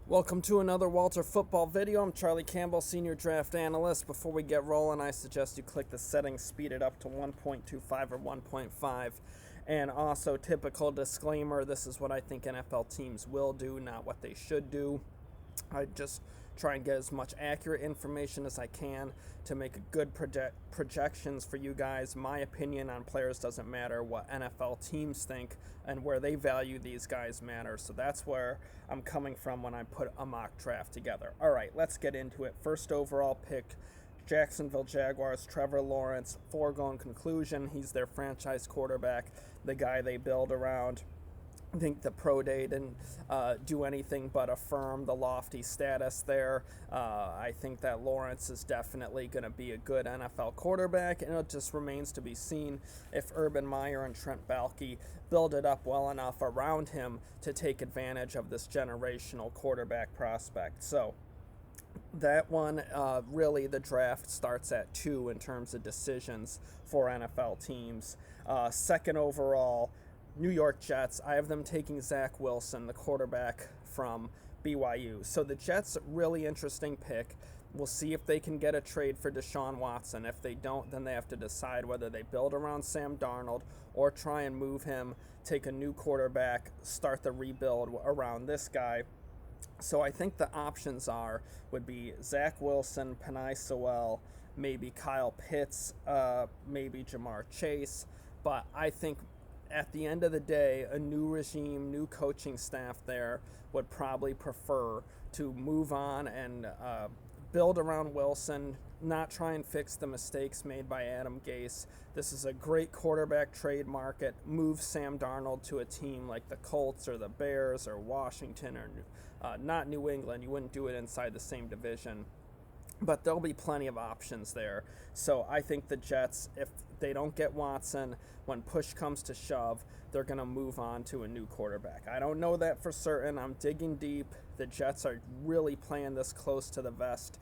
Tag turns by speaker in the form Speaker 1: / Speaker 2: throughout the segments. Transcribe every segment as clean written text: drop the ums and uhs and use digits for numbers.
Speaker 1: Welcome to another Walter Football video. I'm Charlie Campbell, Senior Draft Analyst. Before we get rolling, I suggest you click the settings, speed it up to 1.25 or 1.5. And also, typical disclaimer, this is what I think NFL teams will do, not what they should do. I just try and get as much accurate information as I can to make a good projections for you guys. My opinion on players doesn't matter. What NFL teams think and where they value these guys matter. So that's where I'm coming from when I put a mock draft together. All right, let's get into it. First overall pick, Jacksonville Jaguars, Trevor Lawrence. Foregone conclusion, he's their franchise quarterback, the guy they build around. I think the pro day didn't do anything but affirm the lofty status there. I think that Lawrence is definitely going to be a good NFL quarterback, and it just remains to be seen if Urban Meyer and Trent Baalke build it up well enough around him to take advantage of this generational quarterback prospect. So that one, really, the draft starts at 2 in terms of decisions for NFL teams. Second overall, New York Jets. I have them taking Zach Wilson, the quarterback from BYU. So the Jets, really interesting pick. We'll see if they can get a trade for Deshaun Watson. If they don't, then they have to decide whether they build around Sam Darnold or try and move him, take a new quarterback, start the rebuild around this guy. So I think the options would be Zach Wilson, Penei Sewell, maybe Kyle Pitts, maybe Jamar Chase. But I think at the end of the day, a new regime, new coaching staff there would probably prefer to move on and build around Wilson, not try and fix the mistakes made by Adam Gase. This is a great quarterback trade market. Move Sam Darnold to a team like the Colts or the Bears or Washington or not New England. You wouldn't do it inside the same division. But there'll be plenty of options there. So I think the Jets, if they don't get Watson, when push comes to shove, they're going to move on to a new quarterback. I don't know that for certain. I'm digging deep. The Jets are really playing this close to the vest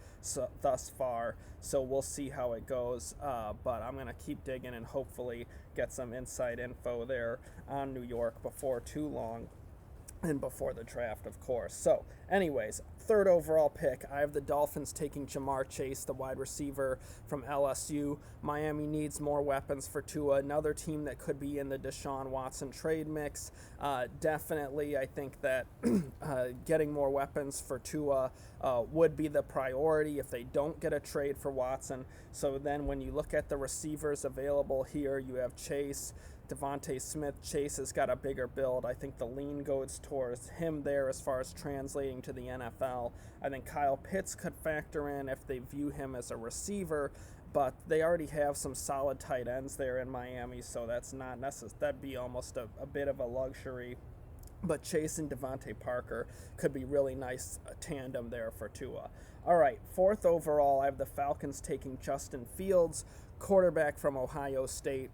Speaker 1: thus far, so we'll see how it goes. But I'm going to keep digging and hopefully get some inside info there on New York before too long. And before the draft, of course. So, anyways, third overall pick, I have the Dolphins taking Jamar Chase, the wide receiver from LSU. Miami needs more weapons for Tua, another team that could be in the Deshaun Watson trade mix. Definitely, I think that getting more weapons for Tua would be the priority if they don't get a trade for Watson. So then when you look at the receivers available here, you have Chase, Devontae Smith. Chase has got a bigger build. I think the lean goes towards him there as far as translating to the NFL. I think Kyle Pitts could factor in if they view him as a receiver, but they already have some solid tight ends there in Miami, so that's not necessary. That'd be almost a bit of a luxury. But Chase and Devontae Parker could be really nice tandem there for Tua. All right, fourth overall, I have the Falcons taking Justin Fields, quarterback from Ohio State.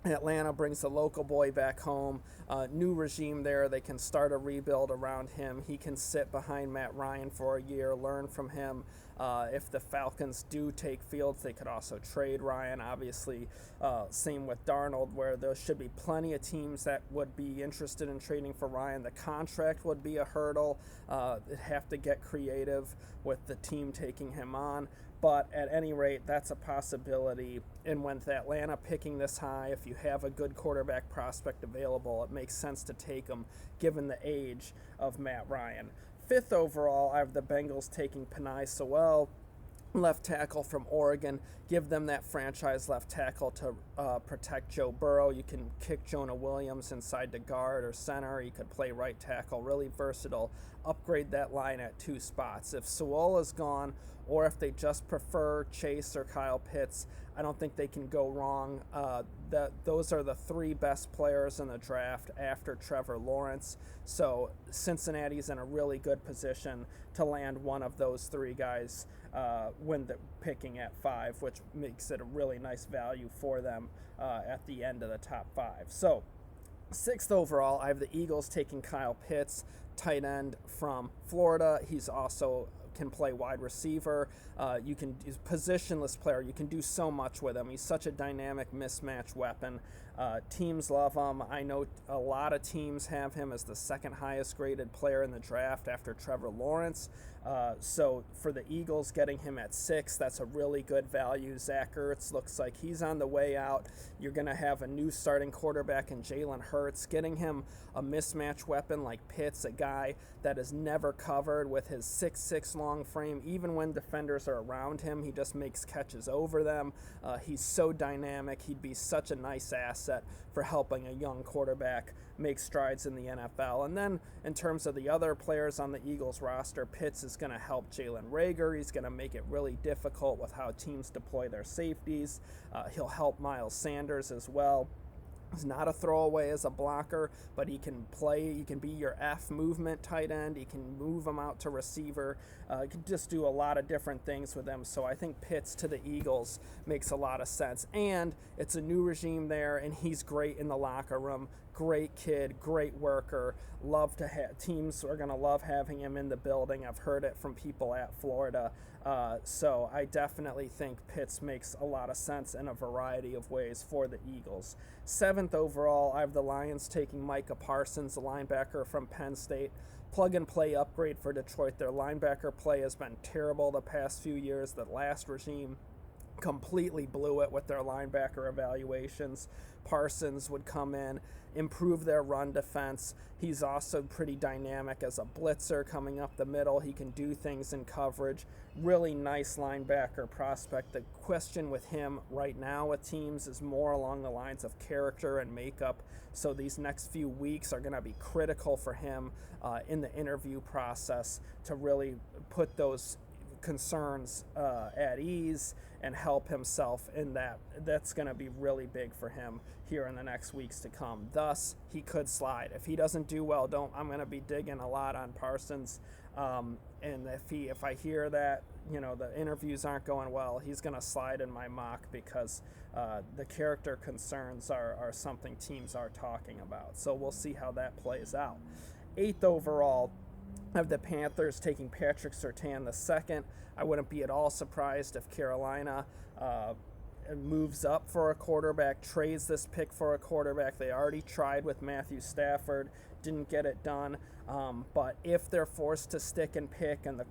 Speaker 1: Atlanta brings the local boy back home. New regime there. They can start a rebuild around him. He can sit behind Matt Ryan for a year, learn from him. If the Falcons do take Fields, they could also trade Ryan. Obviously, same with Darnold, where there should be plenty of teams that would be interested in trading for Ryan. The contract would be a hurdle. They'd have to get creative with the team taking him on. But at any rate, that's a possibility. And with Atlanta picking this high, if you have a good quarterback prospect available, it makes sense to take him given the age of Matt Ryan. Fifth overall, I have the Bengals taking Penei Sewell, left tackle from Oregon. Give them that franchise left tackle to protect Joe Burrow. You can kick Jonah Williams inside to guard or center. You could play right tackle. Really versatile. Upgrade that line at 2 spots. If Sewell is gone, or if they just prefer Chase or Kyle Pitts, I don't think they can go wrong. Those are the 3 best players in the draft after Trevor Lawrence. So Cincinnati's in a really good position to land one of those 3 guys when they're picking at 5, which makes it a really nice value for them at the end of the top 5. So 6th overall, I have the Eagles taking Kyle Pitts, tight end from Florida. He's also can play wide receiver. He's a positionless player. You can do so much with him. He's such a dynamic mismatch weapon. Teams love him. I know a lot of teams have him as the second highest graded player in the draft after Trevor Lawrence. So for the Eagles, getting him at 6, that's a really good value. Zach Ertz looks like he's on the way out. You're going to have a new starting quarterback in Jalen Hurts. Getting him a mismatch weapon like Pitts, a guy that is never covered with his 6'6" long frame. Even when defenders are around him, he just makes catches over them. He's so dynamic. He'd be such a nice asset for helping a young quarterback make strides in the NFL. And then in terms of the other players on the Eagles roster, Pitts is going to help Jalen Reagor. He's going to make it really difficult with how teams deploy their safeties. He'll help Miles Sanders as well. He's not a throwaway as a blocker, but he can play. He can be your F movement tight end. He can move him out to receiver. He can just do a lot of different things with him. So I think Pitts to the Eagles makes a lot of sense. And it's a new regime there, and he's great in the locker room. Great kid, great worker. Love to have teams are going to love having him in the building. I've heard it from people at Florida. So I definitely think Pitts makes a lot of sense in a variety of ways for the Eagles. 7th overall, I have the Lions taking Micah Parsons, a linebacker from Penn State. Plug-and-play upgrade for Detroit. Their linebacker play has been terrible the past few years. The last regime completely blew it with their linebacker evaluations. Parsons would come in, improve their run defense. He's also pretty dynamic as a blitzer coming up the middle. He can do things in coverage. Really nice linebacker prospect. The question with him right now with teams is more along the lines of character and makeup. So these next few weeks are going to be critical for him in the interview process to really put those concerns at ease and help himself in that. That's going to be really big for him here in the next weeks to come. Thus, he could slide. If he doesn't do well, I'm going to be digging a lot on Parsons. And if I hear that, the interviews aren't going well, he's going to slide in my mock because the character concerns are something teams are talking about. So we'll see how that plays out. 8th overall, I have the Panthers taking Patrick Surtain II. I wouldn't be at all surprised if Carolina moves up for a quarterback, trades this pick for a quarterback. They already tried with Matthew Stafford, didn't get it done. But if they're forced to stick and pick and the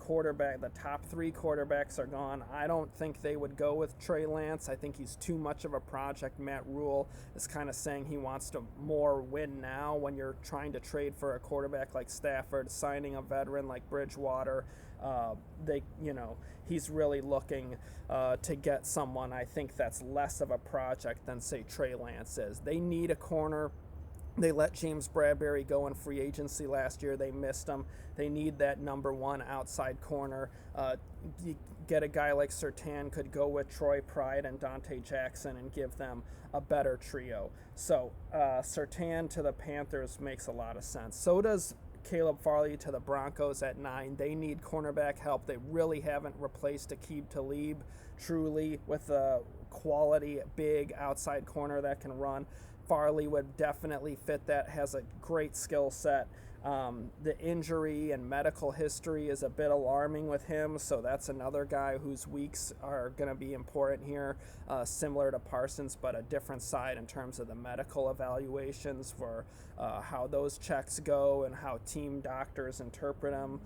Speaker 1: top 3 quarterbacks are gone, I don't think they would go with Trey Lance. I think he's too much of a project. Matt Rule is kind of saying he wants to more win now when you're trying to trade for a quarterback like Stafford, signing a veteran like Bridgewater. He's really looking to get someone, I think, that's less of a project than, say, Trey Lance is. They need a corner. They let James Bradbury go in free agency last year. They missed him. They need that number 1 outside corner. You get a guy like Surtain, could go with Troy Pride and Dante Jackson and give them a better trio. So Surtain to the Panthers makes a lot of sense. So does Caleb Farley to the Broncos at 9. They need cornerback help. They really haven't replaced Aqib Talib truly with a quality big outside corner that can run. Farley would definitely fit that, has a great skill set. The injury and medical history is a bit alarming with him, so that's another guy whose weeks are going to be important here, similar to Parsons, but a different side in terms of the medical evaluations for how those checks go and how team doctors interpret them.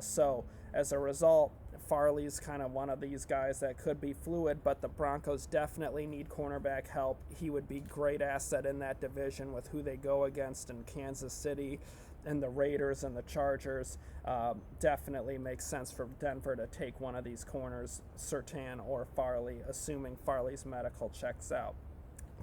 Speaker 1: So as a result, Farley's kind of one of these guys that could be fluid, but the Broncos definitely need cornerback help. He would be great asset in that division with who they go against in Kansas City and the Raiders and the Chargers. Definitely makes sense for Denver to take one of these corners, Surtain or Farley, assuming Farley's medical checks out.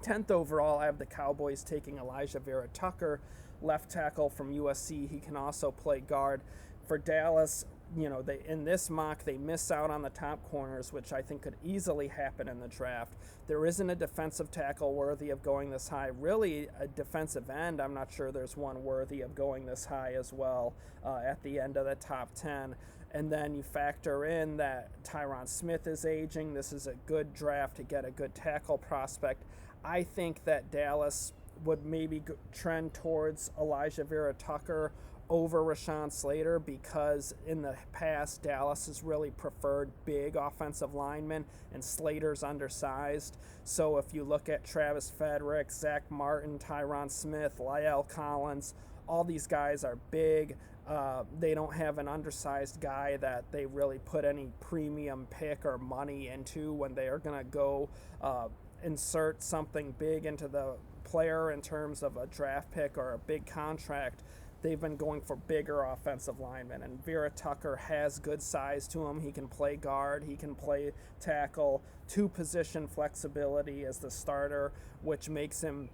Speaker 1: 10th overall, I have the Cowboys taking Elijah Vera Tucker, left tackle from USC. He can also play guard. For Dallas, in this mock, they miss out on the top corners, which I think could easily happen in the draft. There isn't a defensive tackle worthy of going this high. Really, a defensive end, I'm not sure there's one worthy of going this high as well at the end of the top 10. And then you factor in that Tyron Smith is aging. This is a good draft to get a good tackle prospect. I think that Dallas would maybe trend towards Elijah Vera Tucker over Rashawn Slater because in the past Dallas has really preferred big offensive linemen and Slater's undersized. So if you look at Travis Frederick, Zach Martin, Tyron Smith, La'el Collins, all these guys are big. They don't have an undersized guy that they really put any premium pick or money into when they are going to go insert something big into the player in terms of a draft pick or a big contract. They've been going for bigger offensive linemen, and Vera Tucker has good size to him. He can play guard, he can play tackle, two-position flexibility as the starter, which makes him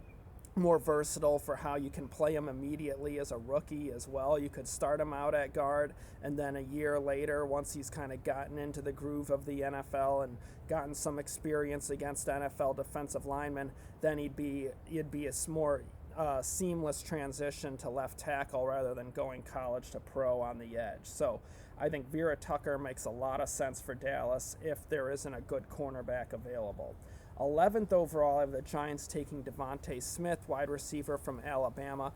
Speaker 1: more versatile for how you can play him immediately as a rookie as well. You could start him out at guard, and then a year later, once he's kind of gotten into the groove of the NFL and gotten some experience against NFL defensive linemen, then it'd be a more seamless transition to left tackle rather than going college to pro on the edge. So I think Vera Tucker makes a lot of sense for Dallas if there isn't a good cornerback available. 11th overall, I have the Giants taking Devontae Smith, wide receiver from Alabama.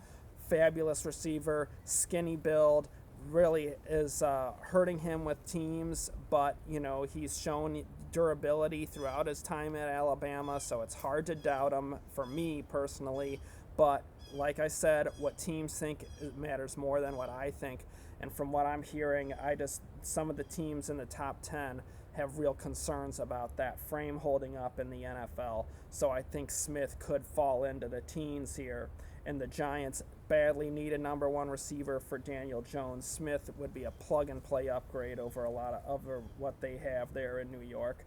Speaker 1: Fabulous receiver, skinny build, really is hurting him with teams, but he's shown durability throughout his time at Alabama, so it's hard to doubt him for me personally. But like I said, what teams think matters more than what I think. And from what I'm hearing, some of the teams in the top 10 have real concerns about that frame holding up in the NFL. So I think Smith could fall into the teens here. And the Giants badly need a number one receiver for Daniel Jones. Smith would be a plug-and-play upgrade over what they have there in New York.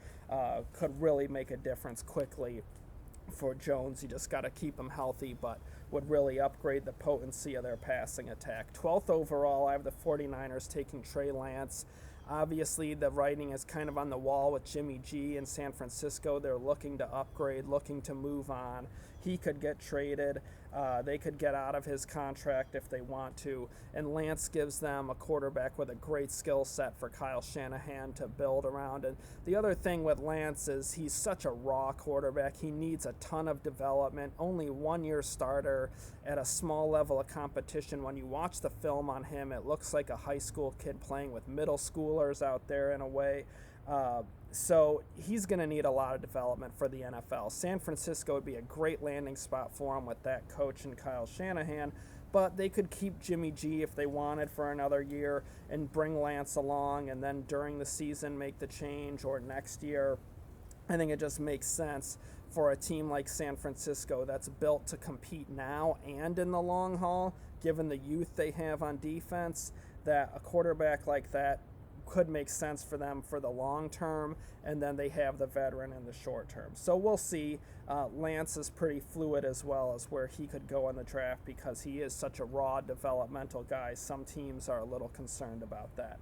Speaker 1: Could really make a difference quickly for Jones. You just got to keep him healthy, but would really upgrade the potency of their passing attack. 12th overall, I have the 49ers taking Trey Lance. Obviously, the writing is kind of on the wall with Jimmy G in San Francisco. They're looking to upgrade, looking to move on. He could get traded. They could get out of his contract if they want to. And Lance gives them a quarterback with a great skill set for Kyle Shanahan to build around. And the other thing with Lance is he's such a raw quarterback. He needs a ton of development. Only 1 year starter at a small level of competition. When you watch the film on him, it looks like a high school kid playing with middle schoolers out there in a way. So he's going to need a lot of development for the NFL. San Francisco would be a great landing spot for him with that coach and Kyle Shanahan, but they could keep Jimmy G if they wanted for another year and bring Lance along and then during the season make the change, or next year. I think it just makes sense for a team like San Francisco that's built to compete now and in the long haul, given the youth they have on defense, that a quarterback like that could make sense for them for the long term, and then they have the veteran in the short term. So we'll see. Lance is pretty fluid as well as where he could go in the draft because he is such a raw developmental guy. Some teams are a little concerned about that.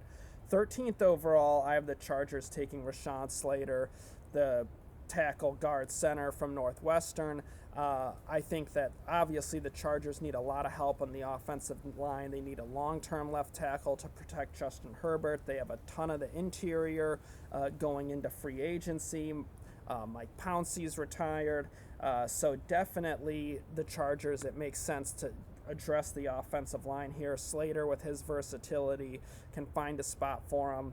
Speaker 1: 13th overall, I have the Chargers taking Rashawn Slater, the tackle guard center from Northwestern. I think that obviously the Chargers need a lot of help on the offensive line. They need a long-term left tackle to protect Justin Herbert. They have a ton of the interior going into free agency. Mike Pouncey's retired. So definitely the Chargers, it makes sense to address the offensive line here. Slater, with his versatility, can find a spot for him.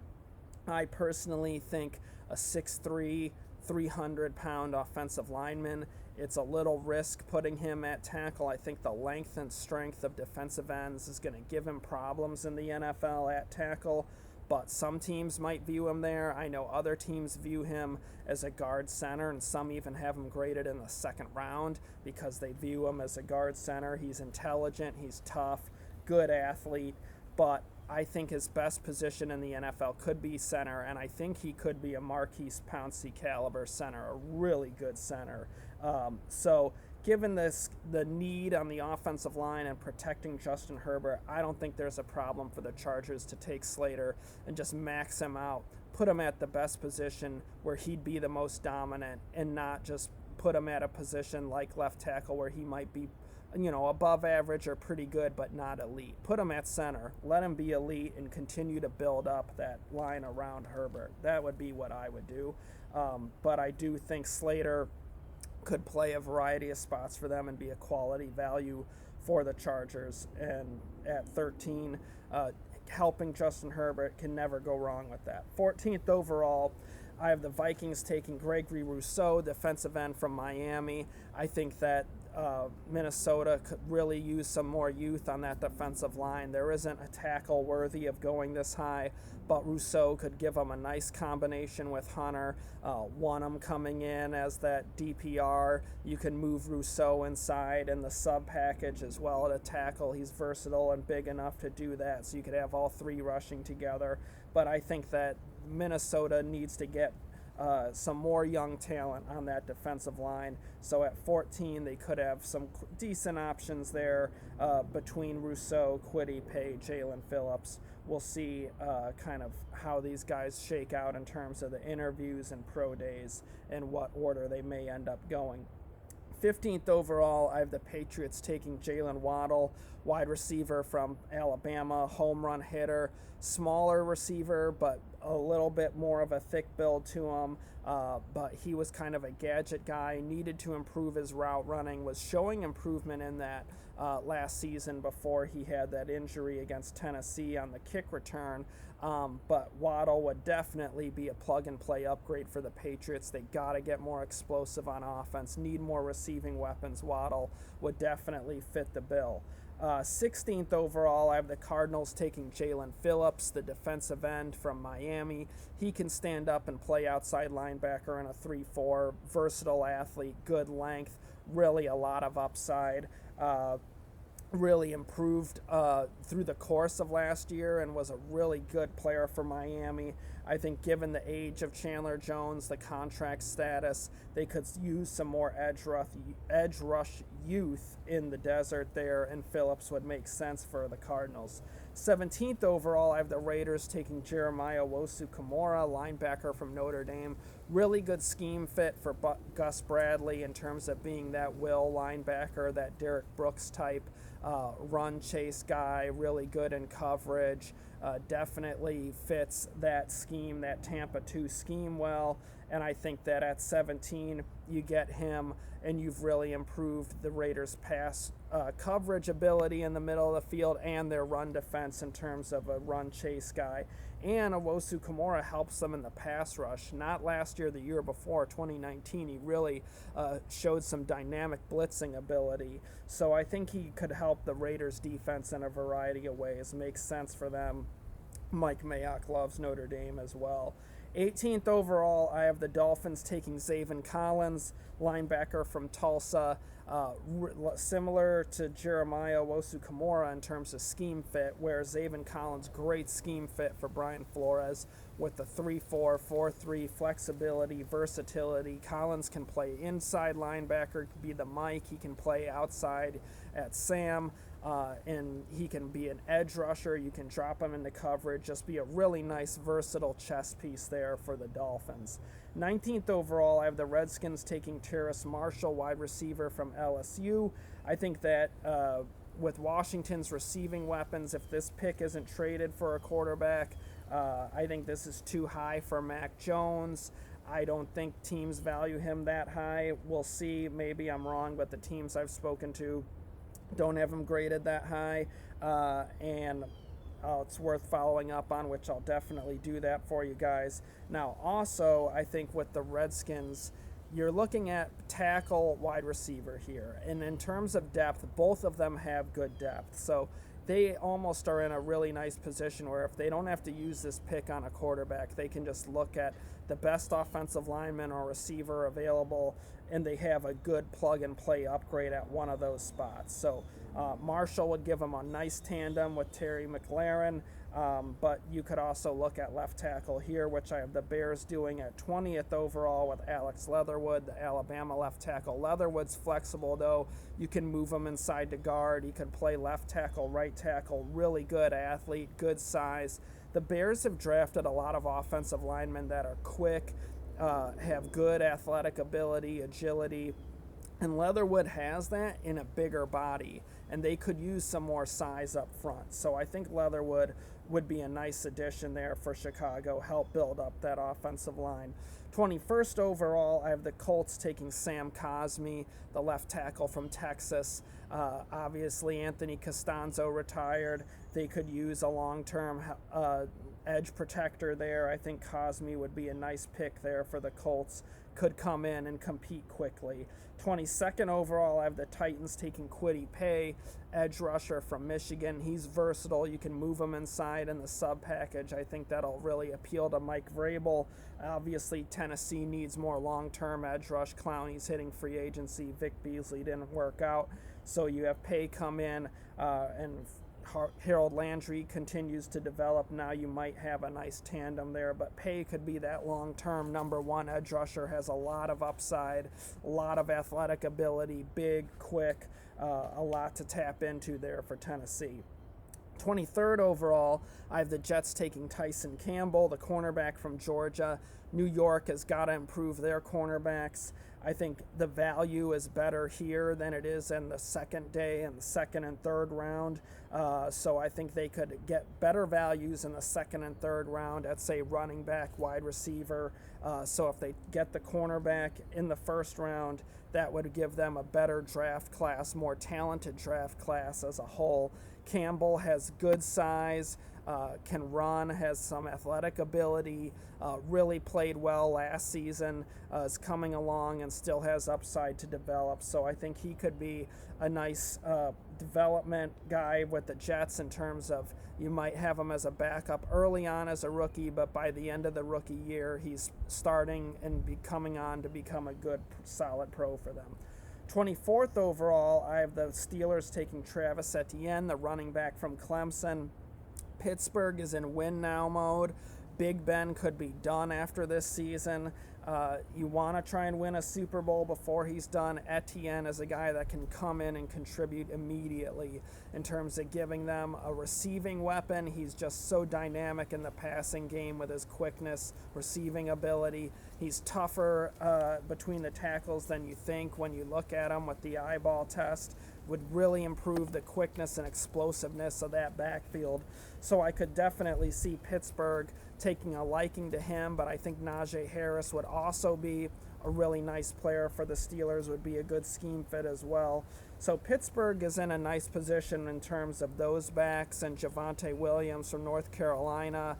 Speaker 1: I personally think a 6'3", 300-pound offensive lineman, it's a little risk putting him at tackle. I think the length and strength of defensive ends is going to give him problems in the NFL at tackle, but some teams might view him there. I know other teams view him as a guard center, and some even have him graded in the second round because they view him as a guard center. He's intelligent, he's tough, good athlete, but I think his best position in the NFL could be center, and I think he could be a Marquise Pouncey caliber center, a really good center. So given the need on the offensive line and protecting Justin Herbert, I don't think there's a problem for the Chargers to take Slater and just max him out, put him at the best position where he'd be the most dominant, and not just put him at a position like left tackle where he might be above average or pretty good, but not elite. Put him at center, let him be elite, and continue to build up that line around Herbert. That would be what I would do. But I do think Slater could play a variety of spots for them and be a quality value for the Chargers, and at 13, helping Justin Herbert, can never go wrong with that. 14th overall, I have the Vikings taking Gregory Rousseau, defensive end from Miami. I think that Minnesota could really use some more youth on that defensive line. There isn't a tackle worthy of going this high, but Rousseau could give them a nice combination with Hunter. Wanham coming in as that DPR. You can move Rousseau inside in the sub package as well at a tackle. He's versatile and big enough to do that, so you could have all three rushing together. But I think that Minnesota needs to get some more young talent on that defensive line. So at 14, they could have some decent options there between Rousseau, Kwity Paye, Jalen Phillips. We'll see kind of how these guys shake out in terms of the interviews and pro days and what order they may end up going. 15th overall, I have the Patriots taking Jalen Waddle, wide receiver from Alabama, home run hitter, smaller receiver, but a little bit more of a thick build to him. But he was kind of a gadget guy, needed to improve his route running, was showing improvement in that last season before he had that injury against Tennessee on the kick return. But Waddle would definitely be a plug-and-play upgrade for the Patriots. They got to get more explosive on offense, need more receiving weapons. Waddle would definitely fit the bill. 16th overall, I have the Cardinals taking Jalen Phillips, the defensive end from Miami. He can stand up and play outside linebacker in a 3-4, versatile athlete, good length, really a lot of upside. Really improved through the course of last year and was a really good player for Miami. I think given the age of Chandler Jones, the contract status, they could use some more edge rush youth in the desert there, and Phillips would make sense for the Cardinals. 17th overall, I have the Raiders taking Jeremiah Owusu-Koramoah, linebacker from Notre Dame. Really good scheme fit for Gus Bradley in terms of being that will linebacker, that Derek Brooks type run chase guy, really good in coverage. Definitely fits that scheme, that Tampa 2 scheme well. And I think that at 17, you get him and you've really improved the Raiders' pass coverage ability in the middle of the field and their run defense in terms of a run chase guy. And Owusu-Koramoah helps them in the pass rush. Not last year, the year before, 2019, he really showed some dynamic blitzing ability. So I think he could help the Raiders' defense in a variety of ways. Makes sense for them. Mike Mayock loves Notre Dame as well. 18th overall, I have the Dolphins taking Zaven Collins, linebacker from Tulsa. Similar to Jeremiah Owusu-Koramoah in terms of scheme fit, where Zaven Collins, great scheme fit for Brian Flores with the 3-4, 4-3 flexibility, versatility. Collins can play inside linebacker, be the Mike. He can play outside at Sam, and he can be an edge rusher. You can drop him into coverage, just be a really nice, versatile chess piece there for the Dolphins. 19th overall, I have the Redskins taking Terrace Marshall, wide receiver from LSU. I think that with Washington's receiving weapons, if this pick isn't traded for a quarterback, I think this is too high for Mac Jones. I don't think teams value him that high. We'll see. Maybe I'm wrong, but the teams I've spoken to don't have him graded that high. And it's worth following up on, which I'll definitely do that for you guys. Now, also, I think with the Redskins, you're looking at tackle, wide receiver here. And in terms of depth, both of them have good depth. So they almost are in a really nice position where if they don't have to use this pick on a quarterback, they can just look at the best offensive lineman or receiver available, and they have a good plug-and-play upgrade at one of those spots. So Marshall would give them a nice tandem with Terry McLaurin, but you could also look at left tackle here, which I have the Bears doing at 20th overall with Alex Leatherwood, the Alabama left tackle. Leatherwood's flexible, though. You can move him inside to guard. He can play left tackle, right tackle, really good athlete, good size. The Bears have drafted a lot of offensive linemen that are quick, have good athletic ability, agility, and Leatherwood has that in a bigger body, and they could use some more size up front. So I think Leatherwood would be a nice addition there for Chicago, help build up that offensive line. 21st overall, I have the Colts taking Sam Cosmi, the left tackle from Texas. Obviously, Anthony Costanzo retired. They could use a long-term edge protector there. I think Cosmi would be a nice pick there for the Colts. Could come in and compete quickly. 22nd overall, I have the Titans taking Kwity Paye, edge rusher from Michigan. He's versatile. You can move him inside in the sub package. I think that'll really appeal to Mike Vrabel. Obviously, Tennessee needs more long-term edge rush. Clowney's hitting free agency. Vic Beasley didn't work out. So you have Paye come in, and Harold Landry continues to develop. Now you might have a nice tandem there, but Paye could be that long-term number one edge rusher, has a lot of upside, a lot of athletic ability, big, quick, a lot to tap into there for Tennessee. 23rd overall, I have the Jets taking Tyson Campbell, the cornerback from Georgia. New York has got to improve their cornerbacks. I think the value is better here than it is in the second day and the second and third round. So I think they could get better values in the second and third round at, say, running back, wide receiver. So if they get the cornerback in the first round, that would give them a better draft class, more talented draft class as a whole. Campbell has good size, can run, has some athletic ability, really played well last season, is coming along and still has upside to develop. So I think he could be a nice development guy with the Jets in terms of you might have him as a backup early on as a rookie, but by the end of the rookie year, he's starting and coming on to become a good, solid pro for them. 24th overall, I have the Steelers taking Travis Etienne, the running back from Clemson. Pittsburgh is in win now mode. Big Ben could be done after this season. You want to try and win a Super Bowl before he's done. Etienne is a guy that can come in and contribute immediately in terms of giving them a receiving weapon. He's just so dynamic in the passing game with his quickness, receiving ability. He's tougher between the tackles than you think when you look at him with the eyeball test. Would really improve the quickness and explosiveness of that backfield. So I could definitely see Pittsburgh taking a liking to him, but I think Najee Harris would also be a really nice player for the Steelers, would be a good scheme fit as well. So Pittsburgh is in a nice position in terms of those backs, and Javonte Williams from North Carolina,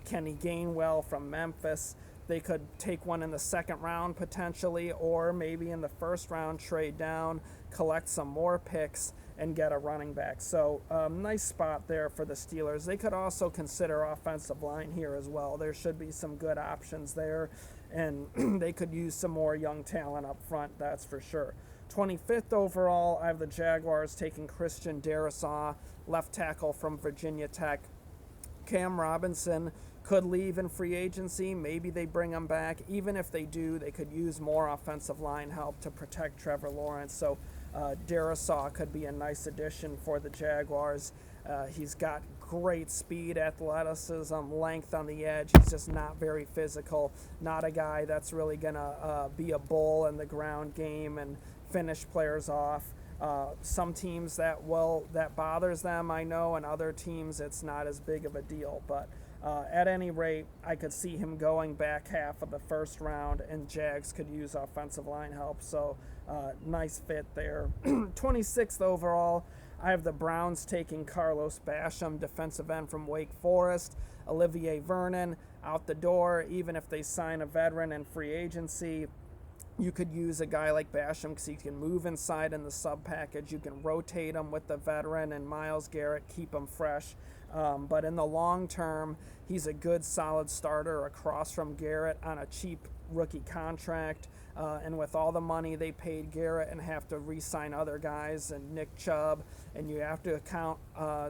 Speaker 1: Kenny Gainwell from Memphis. They could take one in the second round potentially, or maybe in the first round trade down, collect some more picks, and get a running back. So nice spot there for the Steelers. They could also consider offensive line here as well. There should be some good options there, and they could use some more young talent up front, that's for sure. 25th overall, I have the Jaguars taking Christian Darrisaw, left tackle from Virginia Tech. Cam Robinson could leave in free agency. Maybe they bring him back. Even if they do, they could use more offensive line help to protect Trevor Lawrence. So Darrisaw could be a nice addition for the Jaguars. He's got great speed, athleticism, length on the edge. He's just not very physical. Not a guy that's really going to be a bull in the ground game and finish players off. Some teams that bothers them, I know, and other teams it's not as big of a deal. But at any rate, I could see him going back half of the first round, and Jags could use offensive line help. So nice fit there. 26th overall, I have the Browns taking Carlos Basham, defensive end from Wake Forest. Olivier Vernon out the door. Even if they sign a veteran in free agency, you could use a guy like Basham because he can move inside in the sub package. You can rotate him with the veteran and Myles Garrett, keep him fresh. But in the long term, he's a good, solid starter across from Garrett on a cheap rookie contract. And with all the money they paid Garrett and have to re-sign other guys and Nick Chubb, and you have to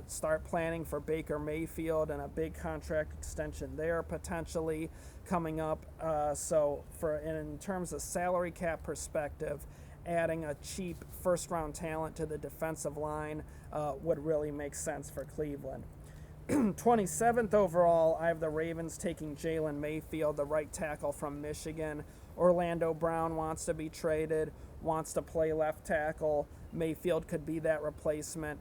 Speaker 1: start planning for Baker Mayfield and a big contract extension there potentially coming up. So in terms of salary cap perspective, adding a cheap first-round talent to the defensive line would really make sense for Cleveland. 27th overall, I have the Ravens taking Jalen Mayfield, the right tackle from Michigan. Orlando Brown wants to be traded, wants to play left tackle. Mayfield could be that replacement,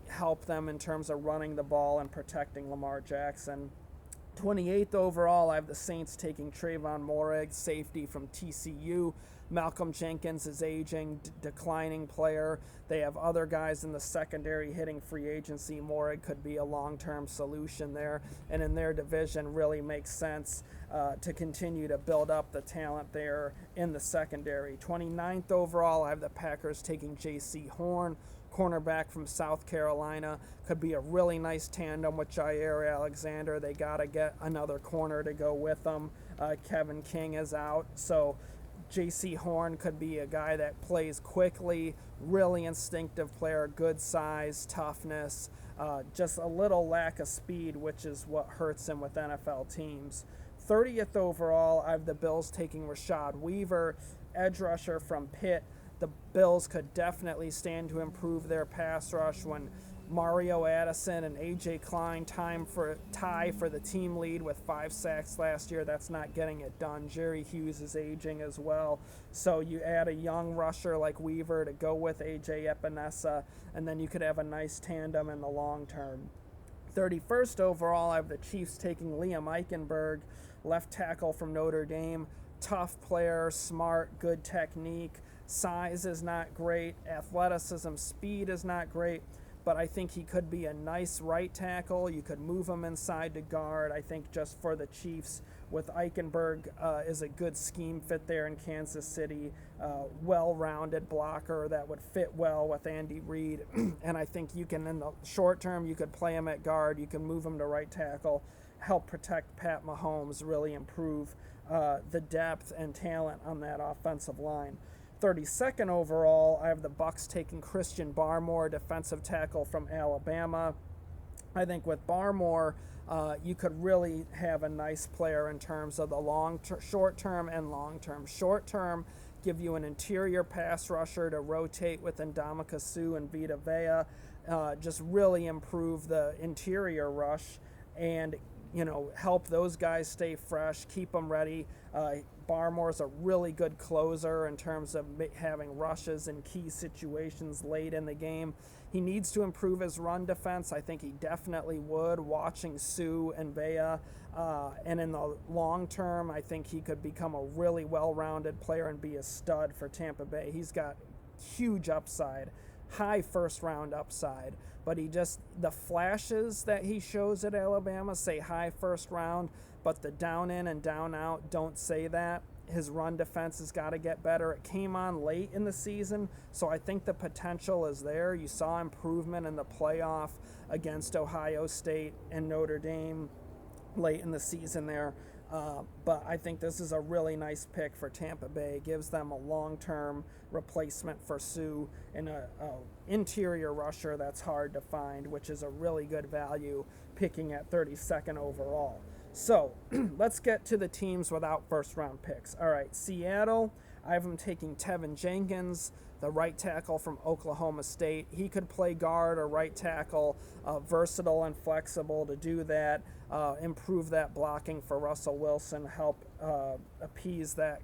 Speaker 1: help them in terms of running the ball and protecting Lamar Jackson. 28th overall, I have the Saints taking Trayvon Moehrig, safety from TCU. Malcolm Jenkins is aging, declining player. They have other guys in the secondary hitting free agency. Moehrig could be a long-term solution there, and in their division really makes sense to continue to build up the talent there in the secondary. 29th overall, I have the Packers taking J.C. Horn, cornerback from South Carolina. Could be a really nice tandem with Jair Alexander. They got to get another corner to go with them. Kevin King is out, so J.C. Horn could be a guy that plays quickly, really instinctive player, good size, toughness, just a little lack of speed, which is what hurts him with NFL teams. 30th overall, I have the Bills taking Rashad Weaver, edge rusher from Pitt. The Bills could definitely stand to improve their pass rush when Mario Addison and A.J. Klein tie for the team lead with 5 sacks last year. That's not getting it done. Jerry Hughes is aging as well. So you add a young rusher like Weaver to go with A.J. Epinesa, and then you could have a nice tandem in the long term. 31st overall, I have the Chiefs taking Liam Eichenberg, left tackle from Notre Dame. Tough player, smart, good technique. Size is not great. Athleticism, speed is not great. But I think he could be a nice right tackle. You could move him inside to guard. I think just for the Chiefs, with Eichenberg is a good scheme fit there in Kansas City. Well-rounded blocker that would fit well with Andy Reid. And I think you can, in the short term, you could play him at guard. You can move him to right tackle, help protect Pat Mahomes, really improve the depth and talent on that offensive line. 32nd overall, I have the Bucs taking Christian Barmore, defensive tackle from Alabama. I think with Barmore, you could really have a nice player in terms of the short term and long term. Short term, give you an interior pass rusher to rotate with Ndamukong Suh and Vita Vea, just really improve the interior rush and help those guys stay fresh, keep them ready. Barmore's a really good closer in terms of having rushes in key situations late in the game. He needs to improve his run defense. I think he definitely would, watching Sue and Vea. And in the long term, I think he could become a really well-rounded player and be a stud for Tampa Bay. He's got huge upside, high first-round upside. But the flashes that he shows at Alabama say high first round, but the down in and down out don't say that. His run defense has got to get better. It came on late in the season, so I think the potential is there. You saw improvement in the playoff against Ohio State and Notre Dame late in the season there. But I think this is a really nice pick for Tampa Bay. It gives them a long-term replacement for Sue and an interior rusher that's hard to find, which is a really good value picking at 32nd overall. So let's get to the teams without first-round picks. All right, Seattle, I have them taking Tevin Jenkins, the right tackle from Oklahoma State. He could play guard or right tackle, versatile and flexible to do that, improve that blocking for Russell Wilson, help appease that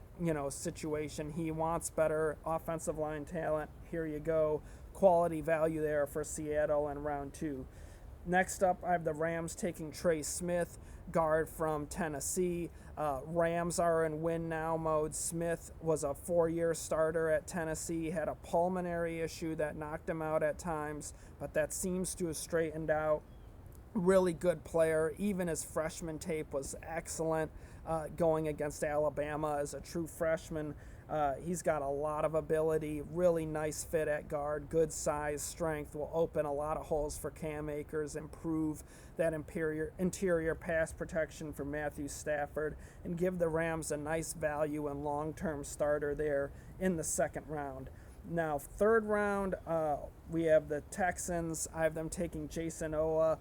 Speaker 1: situation. He wants better offensive line talent. Here you go. Quality value there for Seattle in round 2. Next up, I have the Rams taking Trey Smith, guard from Tennessee. Rams are in win-now mode. Smith was a 4-year starter at Tennessee, had a pulmonary issue that knocked him out at times, but that seems to have straightened out. Really good player. Even his freshman tape was excellent going against Alabama as a true freshman. He's got a lot of ability, really nice fit at guard, good size, strength, will open a lot of holes for Cam Akers, improve that interior pass protection for Matthew Stafford, and give the Rams a nice value and long-term starter there in the second round. Now, third round, we have the Texans. I have them taking Jason Owa,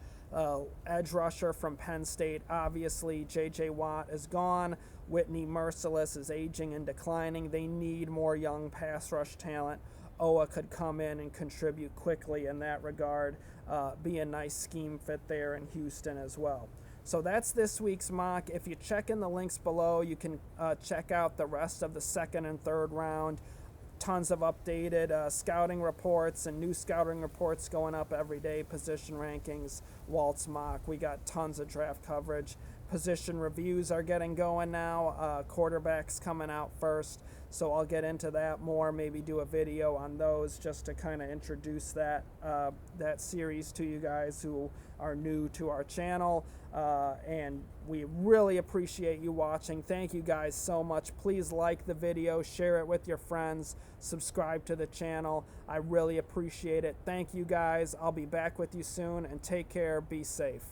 Speaker 1: edge rusher from Penn State. Obviously, J.J. Watt is gone. Whitney Merciless is aging and declining. They need more young pass rush talent. Owa could come in and contribute quickly in that regard, be a nice scheme fit there in Houston as well. So that's this week's mock. If you check in the links below, you can check out the rest of the second and third round. Tons of updated scouting reports and new scouting reports going up every day, position rankings, Walt's mock. We got tons of draft coverage position reviews are getting going now. Quarterbacks coming out first, so I'll get into that more, maybe do a video on those just to kind of introduce that series to you guys who are new to our channel. And we really appreciate you watching. Thank you guys so much. Please like the video, share it with your friends, subscribe to the channel. I really appreciate it. Thank you guys. I'll be back with you soon, and take care. Be safe.